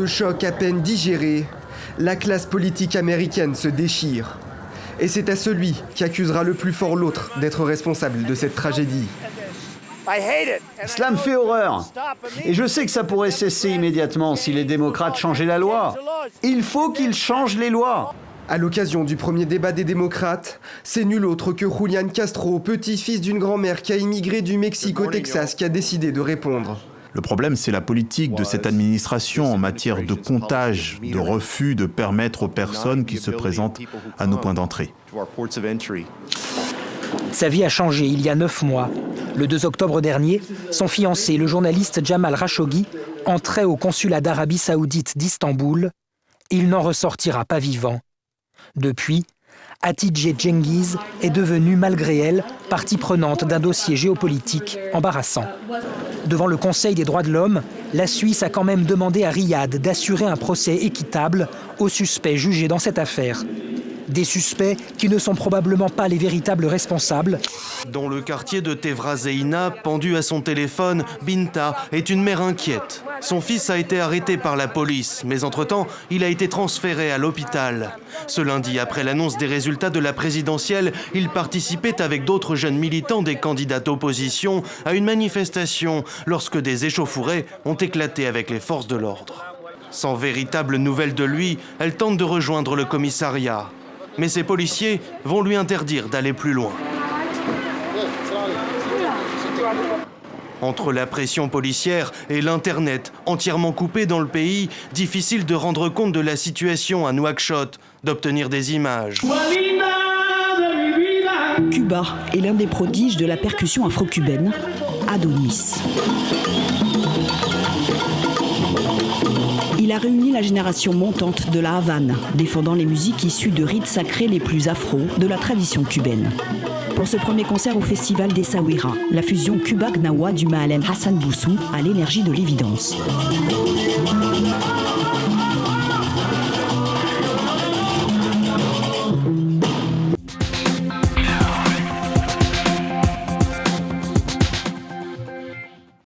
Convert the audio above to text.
de choc à peine digéré, la classe politique américaine se déchire. Et c'est à celui qui accusera le plus fort l'autre d'être responsable de cette tragédie. Cela me fait horreur. Et je sais que ça pourrait cesser immédiatement si les démocrates changeaient la loi. Il faut qu'ils changent les lois. À l'occasion du premier débat des démocrates, c'est nul autre que Julian Castro, petit-fils d'une grand-mère qui a immigré du Mexique au Texas, qui a décidé de répondre. Le problème, c'est la politique de cette administration en matière de comptage, de refus de permettre aux personnes qui se présentent à nos points d'entrée. Sa vie a changé il y a 9 mois. Le 2 octobre dernier, son fiancé, le journaliste Jamal Khashoggi, entrait au consulat d'Arabie Saoudite d'Istanbul. Il n'en ressortira pas vivant. Depuis, Hatice Cengiz est devenue, malgré elle, partie prenante d'un dossier géopolitique embarrassant. Devant le Conseil des droits de l'homme, la Suisse a quand même demandé à Riyad d'assurer un procès équitable aux suspects jugés dans cette affaire. Des suspects qui ne sont probablement pas les véritables responsables. Dans le quartier de Tevrazeina, pendue à son téléphone, Binta est une mère inquiète. Son fils a été arrêté par la police, mais entre-temps, il a été transféré à l'hôpital. Ce lundi, après l'annonce des résultats de la présidentielle, il participait avec d'autres jeunes militants des candidats d'opposition à une manifestation lorsque des échauffourées ont éclaté avec les forces de l'ordre. Sans véritable nouvelle de lui, elle tente de rejoindre le commissariat. Mais ces policiers vont lui interdire d'aller plus loin. Entre la pression policière et l'Internet entièrement coupé dans le pays, difficile de rendre compte de la situation à Nouakchott, d'obtenir des images. Cuba est l'un des prodiges de la percussion afro-cubaine, Adonis. Il a réuni la génération montante de la Havane, défendant les musiques issues de rites sacrés les plus afro de la tradition cubaine. Pour ce premier concert au Festival d'Essaouira, la fusion Cuba-Gnawa du Mahalem Hassan Boussou a l'énergie de l'évidence.